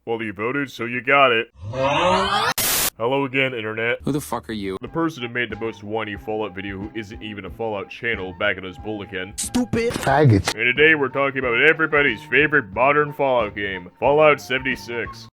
Well, you voted, so you got it. Hello again, Internet. Who the fuck are you? The person who made the most whiny Fallout video who isn't even a Fallout channel back in his bull again. Stupid faggots. And today we're talking about everybody's favorite modern Fallout game, Fallout 76.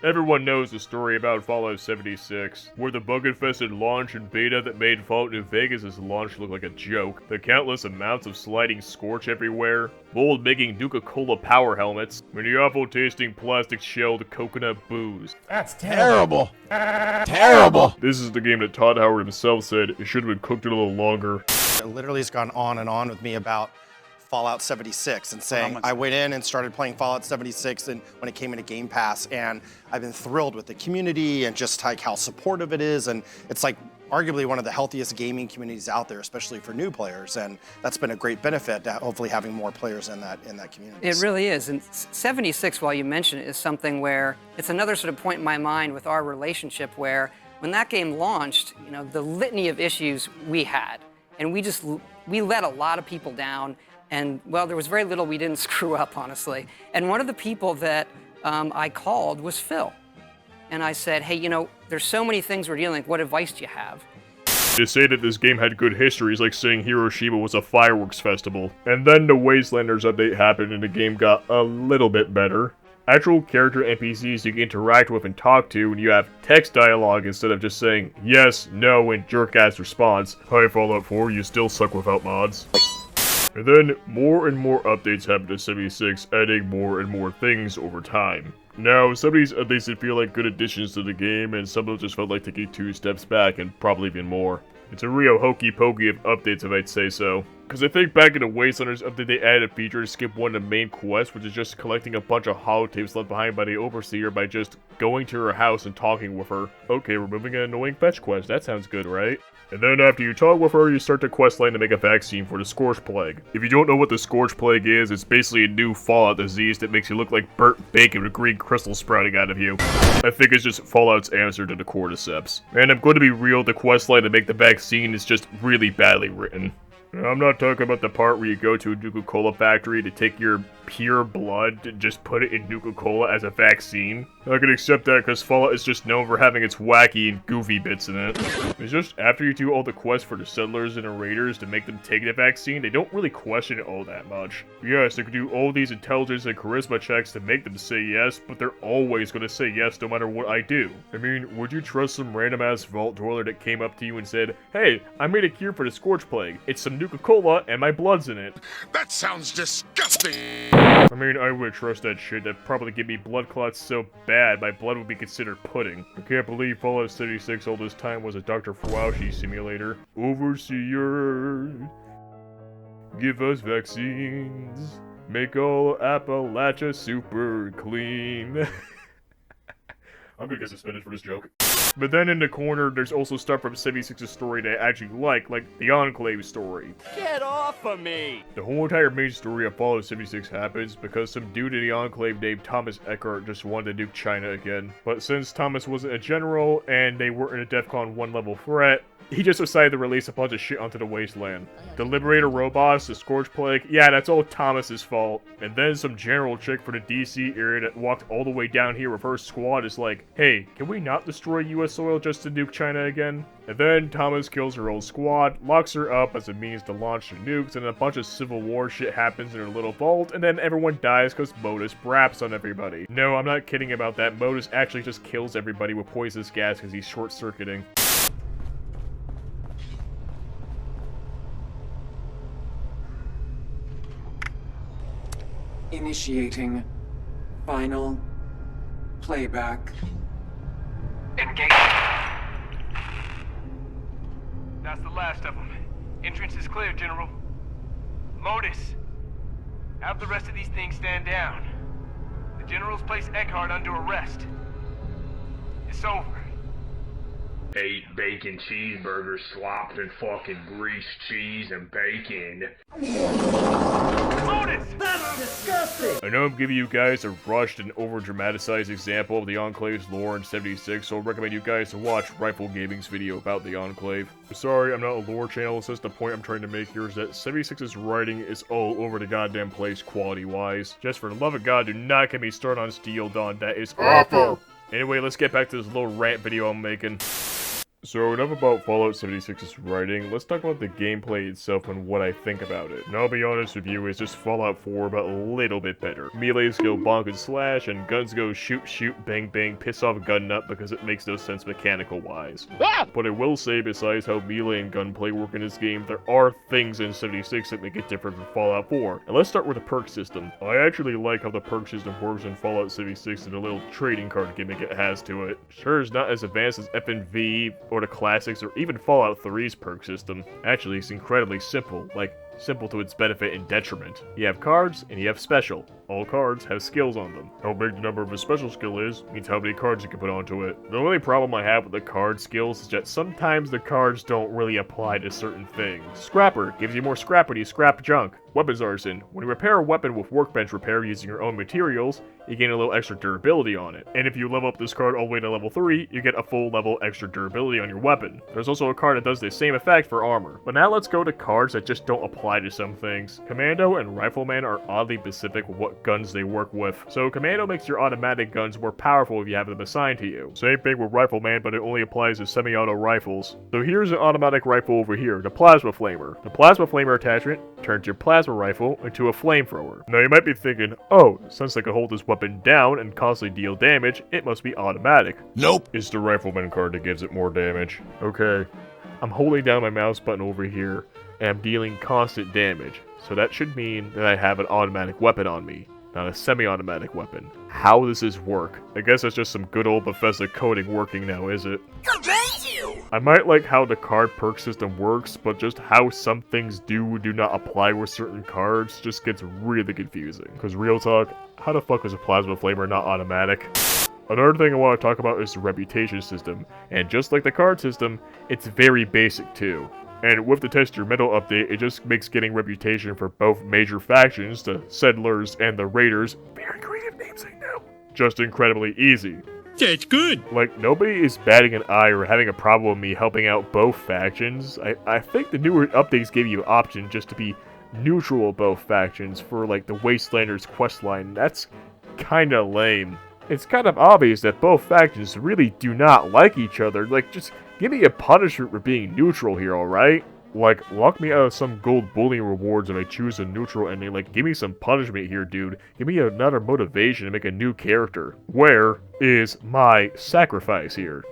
Everyone knows the story about Fallout 76, where the bug-infested launch and beta that made Fallout New Vegas' launch look like a joke, the countless amounts of sliding scorch everywhere, Bold making Nuka-Cola power helmets, and the awful-tasting plastic-shelled coconut booze. That's terrible. Terrible. This is the game that Todd Howard himself said it should have been cooked a little longer. It literally has gone on and on with me about Fallout 76 and saying I went in and started playing Fallout 76 and when it came into Game Pass, and I've been thrilled with the community and just like how supportive it is, and it's like arguably one of the healthiest gaming communities out there, especially for new players, and that's been a great benefit to hopefully having more players in that community. It really is, and 76, while you mention it, is something where it's another sort of point in my mind with our relationship where when that game launched, you know, the litany of issues we had, and we let a lot of people down. And, well, there was very little we didn't screw up, honestly. And one of the people that I called was Phil. And I said, hey, you know, there's so many things we're dealing with. What advice do you have? To say that this game had good history is like saying Hiroshima was a fireworks festival. And then the Wastelanders update happened and the game got a little bit better. Actual character NPCs you can interact with and talk to, and you have text dialogue instead of just saying yes, no, and jerk-ass response. Hi, Fallout 4, you still suck without mods. And then, more and more updates happened to 76, adding more and more things over time. Now, some of these updates did feel like good additions to the game, and some of them just felt like taking 2 steps back, and probably even more. It's a real hokey pokey of updates if I'd say so. Because I think back in the Wastelanders update they added a feature to skip one of the main quests, which is just collecting a bunch of holotapes left behind by the Overseer by just going to her house and talking with her. Okay, we're moving an annoying fetch quest, that sounds good, right? And then after you talk with her, you start the quest line to make a vaccine for the Scorch Plague. If you don't know what the Scorch Plague is, it's basically a new Fallout disease that makes you look like burnt bacon with green crystals sprouting out of you. I think it's just Fallout's answer to the Cordyceps. And I'm going to be real, the quest line to make the vaccine is just really badly written. I'm not talking about the part where you go to a Nuka-Cola factory to take your pure blood and just put it in Nuka-Cola as a vaccine. I can accept that because Fallout is just known for having its wacky and goofy bits in it. It's just after you do all the quests for the settlers and the raiders to make them take the vaccine, they don't really question it all that much. Yes, they can do all these intelligence and charisma checks to make them say yes, but they're always going to say yes no matter what I do. I mean, would you trust some random ass vault dweller that came up to you and said, hey, I made a cure for the Scorch Plague. It's some Nuka-Cola and my blood's in it. That sounds disgusting. I mean, I would trust that shit. That'd probably give me blood clots so bad my blood would be considered pudding. I can't believe Fallout 76 all this time was a Dr. Fauci simulator. Overseer, give us vaccines. Make all Appalachia super clean. I'm gonna get suspended for this joke. But then in the corner, there's also stuff from 76's story that I actually like the Enclave story. Get off of me! The whole entire main story of Fallout 76 happens because some dude in the Enclave named Thomas Eckhart just wanted to nuke China again. But since Thomas wasn't a general, and they weren't a DEFCON 1 level threat, he just decided to release a bunch of shit onto the wasteland. The Liberator robots, the Scorch Plague, yeah, that's all Thomas's fault. And then some general chick for the DC area that walked all the way down here with her squad is like, hey, can we not destroy US soil just to nuke China again? And then Thomas kills her old squad, locks her up as a means to launch the nukes, and a bunch of Civil War shit happens in her little vault, and then everyone dies because Modus braps on everybody. No, I'm not kidding about that. Modus actually just kills everybody with poisonous gas because he's short-circuiting. Initiating final playback. Engage. That's the last of them. Entrance is clear, General. Modus, have the rest of these things stand down. The General's placed Eckhart under arrest. It's over. 8 bacon cheeseburgers slopped in fucking grease, cheese, and bacon. I know I'm giving you guys a rushed and over-dramatized example of the Enclave's lore in 76, so I recommend you guys to watch Rifle Gaming's video about the Enclave. Sorry, I'm not a lore channel, it's just the point I'm trying to make here is that 76's writing is all over the goddamn place quality-wise. Just for the love of God, do not get me started on Steel Dawn, that is awful! Anyway, let's get back to this little rant video I'm making. So enough about Fallout 76's writing, let's talk about the gameplay itself and what I think about it. And I'll be honest with you, it's just Fallout 4 but a little bit better. Melees go bonk and slash, and guns go shoot, shoot, bang, bang, piss off gun nut because it makes no sense mechanical wise. But I will say, besides how melee and gunplay work in this game, there are things in 76 that make it different from Fallout 4. And let's start with the perk system. I actually like how the perk system works in Fallout 76 and the little trading card gimmick it has to it. Sure, it's not as advanced as FNV, or the classics, or even Fallout 3's perk system. Actually, it's incredibly simple, like, simple to its benefit and detriment. You have cards, and you have special. All cards have skills on them. How big the number of a special skill is, means how many cards you can put onto it. The only problem I have with the card skills is that sometimes the cards don't really apply to certain things. Scrapper gives you more scrap when you scrap junk. Weapons Artisan. When you repair a weapon with workbench repair using your own materials, you gain a little extra durability on it. And if you level up this card all the way to level 3, you get a full level extra durability on your weapon. There's also a card that does the same effect for armor. But now let's go to cards that just don't apply to some things. Commando and Rifleman are oddly specific with what guns they work with. So Commando makes your automatic guns more powerful if you have them assigned to you. Same thing with Rifleman, but it only applies to semi-auto rifles. So here's an automatic rifle over here, the Plasma Flamer. The Plasma Flamer attachment turns your plasma rifle into a flamethrower. Now you might be thinking, oh, since I can hold this weapon down and constantly deal damage, it must be automatic. Nope. It's the Rifleman card that gives it more damage. Okay, I'm holding down my mouse button over here, and I'm dealing constant damage. So that should mean that I have an automatic weapon on me, not a semi-automatic weapon. How does this work? I guess it's just some good old Bethesda coding working now, is it? I might like how the card perk system works, but just how some things do not apply with certain cards just gets really confusing. Because real talk, how the fuck is a Plasma Flamer not automatic? Another thing I want to talk about is the reputation system, and just like the card system, it's very basic too. And with the Test Your Metal update, it just makes getting reputation for both major factions, the Settlers and the Raiders, very creative names I know, just incredibly easy. That's good. Like, nobody is batting an eye or having a problem with me helping out both factions. I think the newer updates gave you an option just to be neutral of both factions for, like, the Wastelanders questline. That's kinda lame. It's kind of obvious that both factions really do not like each other. Like, just give me a punishment for being neutral here, alright? Like, lock me out of some gold bullying rewards if I choose a neutral ending. Like, give me some punishment here, dude. Give me another motivation to make a new character. Where is my sacrifice here?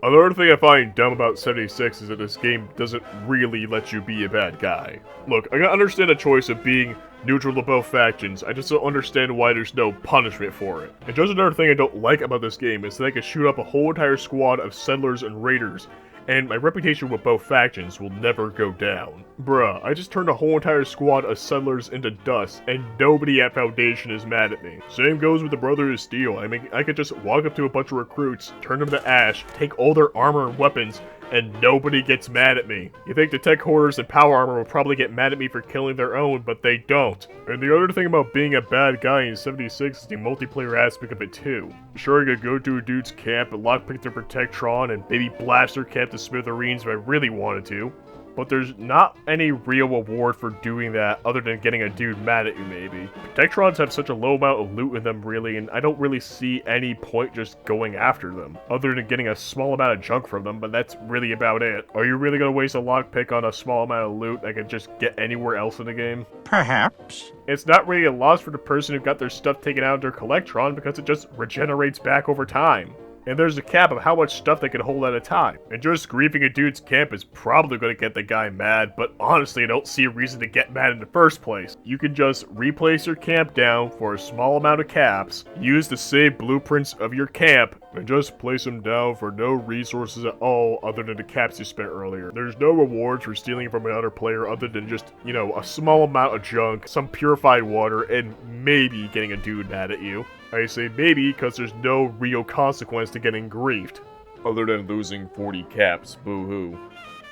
Another thing I find dumb about 76 is that this game doesn't really let you be a bad guy. Look, I can understand the choice of being neutral to both factions, I just don't understand why there's no punishment for it. And just another thing I don't like about this game is that I can shoot up a whole entire squad of Settlers and Raiders, and my reputation with both factions will never go down. Bruh, I just turned a whole entire squad of Settlers into dust, and nobody at Foundation is mad at me. Same goes with the Brotherhood of Steel. I could just walk up to a bunch of recruits, turn them to ash, take all their armor and weapons, and nobody gets mad at me. You think the Tech Hoarders and Power Armor will probably get mad at me for killing their own, but they don't. And the other thing about being a bad guy in 76 is the multiplayer aspect of it too. Sure, I could go to a dude's camp and lockpick their Protectron and maybe blast their camp to smithereens if I really wanted to. But there's not any real reward for doing that other than getting a dude mad at you, maybe. Protectrons have such a low amount of loot in them, really, and I don't really see any point just going after them, other than getting a small amount of junk from them, but that's really about it. Are you really gonna waste a lockpick on a small amount of loot that can just get anywhere else in the game? Perhaps. It's not really a loss for the person who got their stuff taken out of their Collectron because it just regenerates back over time. And there's a cap of how much stuff they can hold at a time. And just griefing a dude's camp is probably going to get the guy mad, but honestly I don't see a reason to get mad in the first place. You can just replace your camp down for a small amount of caps, use the saved blueprints of your camp, and just place them down for no resources at all other than the caps you spent earlier. There's no rewards for stealing from another player other than just, you know, a small amount of junk, some purified water, and maybe getting a dude mad at you. I say maybe because there's no real consequence to getting griefed, other than losing 40 caps, boo-hoo.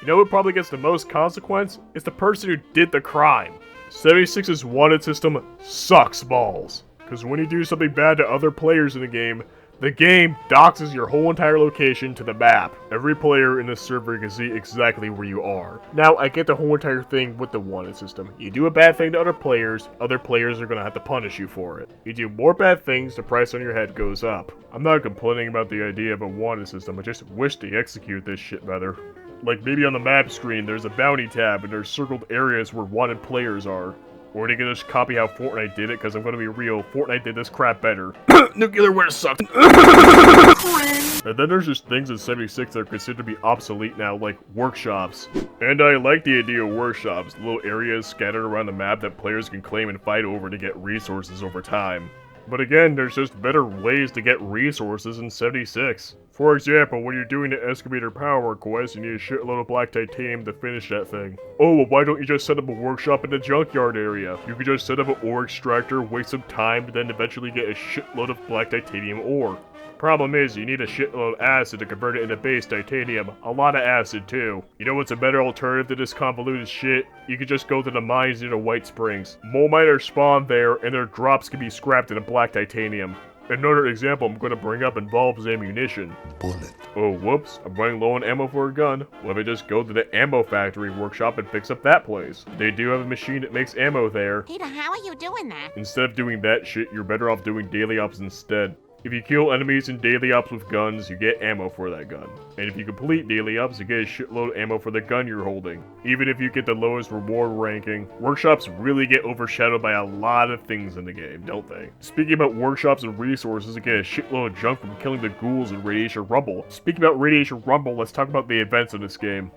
You know what probably gets the most consequence? It's the person who did the crime. 76's wanted system sucks balls. Because when you do something bad to other players in the game doxes your whole entire location to the map. Every player in the server can see exactly where you are. Now, I get the whole entire thing with the wanted system. You do a bad thing to other players are gonna have to punish you for it. You do more bad things, the price on your head goes up. I'm not complaining about the idea of a wanted system, I just wish they execute this shit better. Like maybe on the map screen, there's a bounty tab and there's circled areas where wanted players are. Or they can just copy how Fortnite did it, because I'm gonna be real, Fortnite did this crap better. Nuclear winter sucked. And then there's just things in 76 that are considered to be obsolete now, like workshops. And I like the idea of workshops, little areas scattered around the map that players can claim and fight over to get resources over time. But again, there's just better ways to get resources in 76. For example, when you're doing the excavator power quest, you need a shitload of black titanium to finish that thing. Oh, well why don't you just set up a workshop in the junkyard area? You could just set up an ore extractor, waste some time, and then eventually get a shitload of black titanium ore. Problem is, you need a shitload of acid to convert it into base titanium. A lot of acid, too. You know what's a better alternative to this convoluted shit? You could just go to the mines near the White Springs. Mole miners spawn there, and their drops can be scrapped into black titanium. Another example I'm going to bring up involves ammunition. Bullet. Oh, whoops, I'm running low on ammo for a gun. Well, if I just go to the ammo factory workshop and fix up that place. They do have a machine that makes ammo there. Peter, how are you doing that? Instead of doing that shit, you're better off doing daily ops instead. If you kill enemies in daily ops with guns, you get ammo for that gun. And if you complete daily ops, you get a shitload of ammo for the gun you're holding. Even if you get the lowest reward ranking, workshops really get overshadowed by a lot of things in the game, don't they? Speaking about workshops and resources, you get a shitload of junk from killing the ghouls in Radiation Rumble. Speaking about Radiation Rumble, let's talk about the events in this game.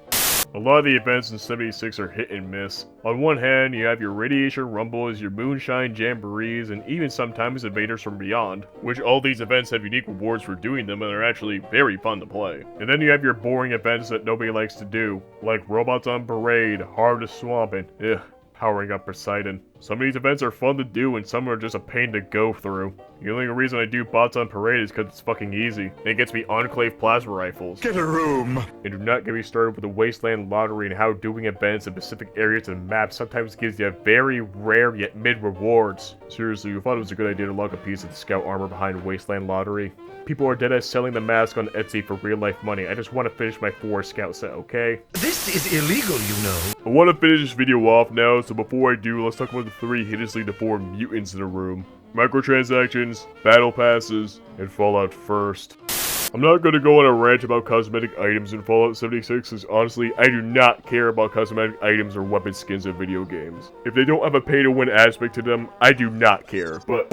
A lot of the events in 76 are hit and miss. On one hand, you have your Radiation Rumbles, your Moonshine Jamborees, and even sometimes Invaders from Beyond, which all these events have unique rewards for doing them and are actually very fun to play. And then you have your boring events that nobody likes to do, like Robots on Parade, Harvest Swamp, and powering up Poseidon. Some of these events are fun to do and some are just a pain to go through. The only reason I do Bots on Parade is because it's fucking easy. And it gets me Enclave plasma rifles. Get a room. And do not get me started with the Wasteland Lottery and how doing events in specific areas and maps sometimes gives you very rare yet mid rewards. Seriously, you thought it was a good idea to lock a piece of the scout armor behind Wasteland Lottery? People are deadass selling the mask on Etsy for real life money. I just want to finish my 4 scout set, okay? This is illegal, you know. I want to finish this video off now, so before I do, let's talk about the 3 hideously deformed mutants in the room. Microtransactions, battle passes, and Fallout First. I'm not going to go on a rant about cosmetic items in Fallout 76 because honestly, I do not care about cosmetic items or weapon skins in video games. If they don't have a pay-to-win aspect to them, I do not care, but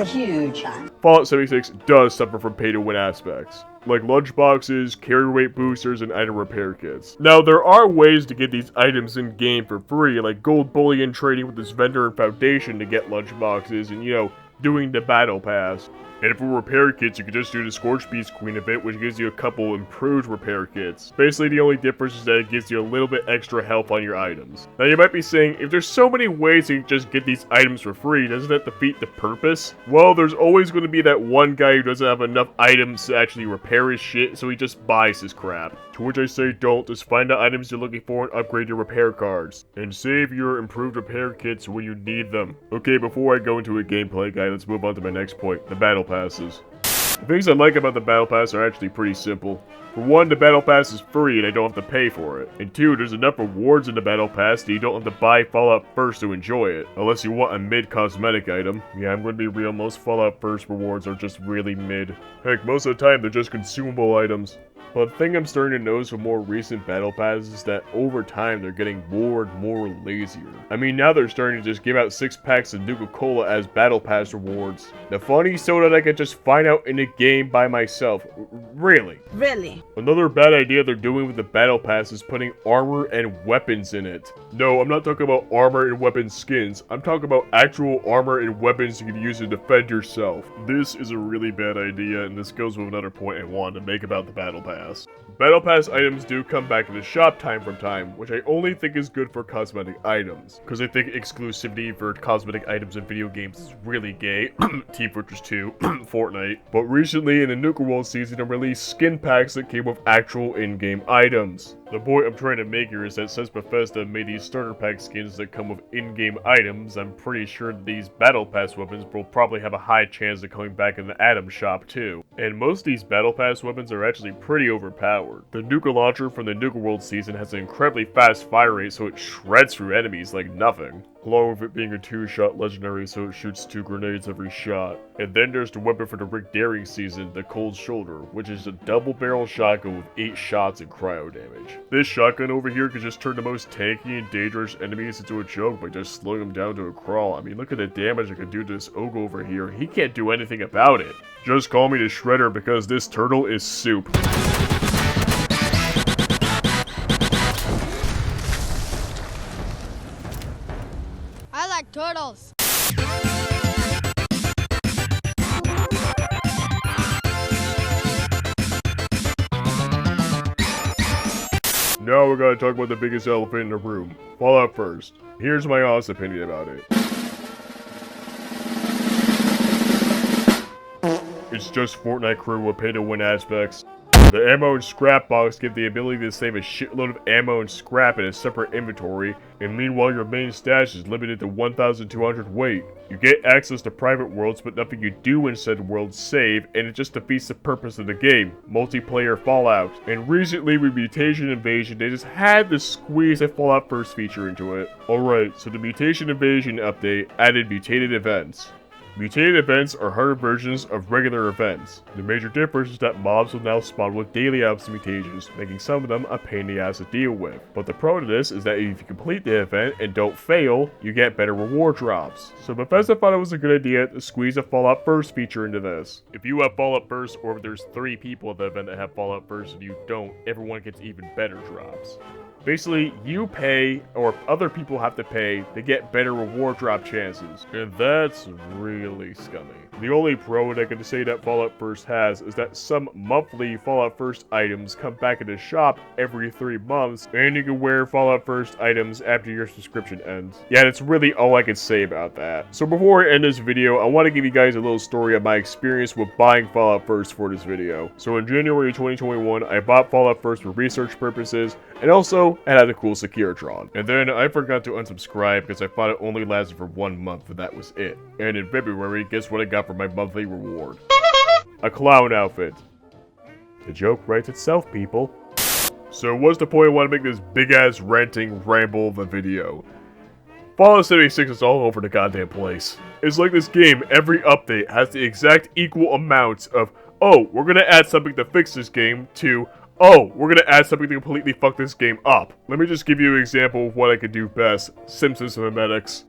Fallout 76 does suffer from pay-to-win aspects, like lunchboxes, carry weight boosters, and item repair kits. Now, there are ways to get these items in-game for free, like gold bullion trading with this vendor and Foundation to get lunchboxes, and you know, doing the battle pass. And for repair kits, you can just do the Scorch Beast Queen event, which gives you a couple improved repair kits. Basically, the only difference is that it gives you a little bit extra health on your items. Now, you might be saying, if there's so many ways to just get these items for free, doesn't that defeat the purpose? Well, there's always going to be that one guy who doesn't have enough items to actually repair his shit, so he just buys his crap. To which I say don't, just find the items you're looking for and upgrade your repair cards. And save your improved repair kits when you need them. Okay, before I go into a gameplay guide, let's move on to my next point, the battle passes. The things I like about the battle pass are actually pretty simple. For one, the battle pass is free and I don't have to pay for it. And two, there's enough rewards in the battle pass that you don't have to buy Fallout First to enjoy it. Unless you want a mid cosmetic item. Yeah, I'm going to be real, most Fallout First rewards are just really mid. Heck, most of the time they're just consumable items. But the thing I'm starting to notice with more recent battle passes is that over time they're getting more and more lazier. I mean, now they're starting to just give out 6 packs of Nuka-Cola as battle pass rewards. The funny soda that I can just find out in a game by myself. Really? Really? Another bad idea they're doing with the battle pass is putting armor and weapons in it. No, I'm not talking about armor and weapon skins. I'm talking about actual armor and weapons you can use to defend yourself. This is a really bad idea, and this goes with another point I wanted to make about the battle pass. Pass. Battle Pass items do come back in the shop time from time, which I only think is good for cosmetic items, because I think exclusivity for cosmetic items in video games is really gay. Team Fortress 2, Fortnite. But recently in the Nuka World season, they released skin packs that came with actual in-game items. The point I'm trying to make here is that since Bethesda made these starter pack skins that come with in-game items, I'm pretty sure that these Battle Pass weapons will probably have a high chance of coming back in the Atom shop too. And most of these Battle Pass weapons are actually pretty overpowered. The Nuka launcher from the Nuka World season has an incredibly fast fire rate, so it shreds through enemies like nothing. Along with it being a 2-shot legendary, so it shoots 2 grenades every shot. And then there's the weapon for the Rick Daring season, the Cold Shoulder, which is a double barrel shotgun with 8 shots and cryo damage. This shotgun over here could just turn the most tanky and dangerous enemies into a joke by just slowing them down to a crawl. I mean, look at the damage it could do to this Ogre over here. He can't do anything about it. Just call me the Shredder because this turtle is soup. I like turtles. Now we're gonna talk about the biggest elephant in the room. Fallout first. Here's my honest opinion about it. It's just Fortnite crew with pay-to-win aspects. The ammo and scrap box give the ability to save a shitload of ammo and scrap in a separate inventory, and meanwhile your main stash is limited to 1,200 weight. You get access to private worlds, but nothing you do in said worlds save, and it just defeats the purpose of the game, multiplayer Fallout. And recently with Mutation Invasion, they just had to squeeze a Fallout First feature into it. Alright, so the Mutation Invasion update added mutated events. Mutated events are harder versions of regular events. The major difference is that mobs will now spawn with daily ops and mutations, making some of them a pain in the ass to deal with. But the pro to this is that if you complete the event and don't fail, you get better reward drops. So Bethesda thought it was a good idea to squeeze a Fallout First feature into this. If you have Fallout First, or if there's 3 people at the event that have Fallout First and you don't, everyone gets even better drops. Basically, you pay, or other people have to pay, to get better reward drop chances. And that's really scummy. The only pro that I can say that Fallout First has is that some monthly Fallout First items come back in the shop every 3 months, and you can wear Fallout First items after your subscription ends. Yeah, that's really all I can say about that. So before I end this video, I want to give you guys a little story of my experience with buying Fallout First for this video. So in January 2021, I bought Fallout First for research purposes, and also it had a cool Securitron. And then I forgot to unsubscribe because I thought it only lasted for 1 month, and that was it. And in February, guess what I got for my monthly reward? A clown outfit. The joke writes itself, people. So what's the point I want to make this big-ass ranting ramble of a video? Fallout 76 is all over the goddamn place. It's like this game, every update has the exact equal amount of, oh, we're gonna add something to fix this game, to, oh, we're gonna add something to completely fuck this game up. Let me just give you an example of what I can do best. Simpsons Mimetics.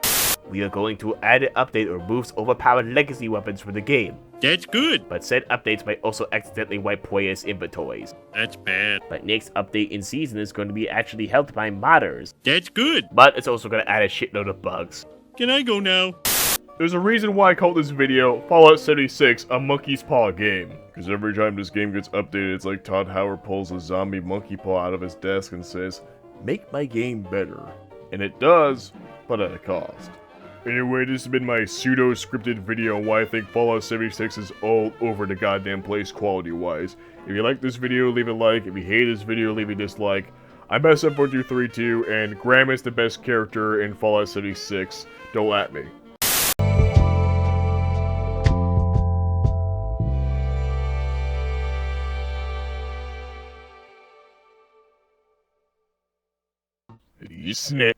We are going to add an update that removes overpowered legacy weapons from the game. That's good. But said updates might also accidentally wipe players' inventories. That's bad. But next update in season is going to be actually helped by modders. That's good. But it's also going to add a shitload of bugs. Can I go now? There's a reason why I call this video Fallout 76 a monkey's paw game. Because every time this game gets updated, it's like Todd Howard pulls a zombie monkey paw out of his desk and says, make my game better. And it does, but at a cost. Anyway, this has been my pseudo-scripted video on why I think Fallout 76 is all over the goddamn place quality-wise. If you like this video, leave a like. If you hate this video, leave a dislike. I'm SF4232, and Graham is the best character in Fallout 76. Don't at me. Snap.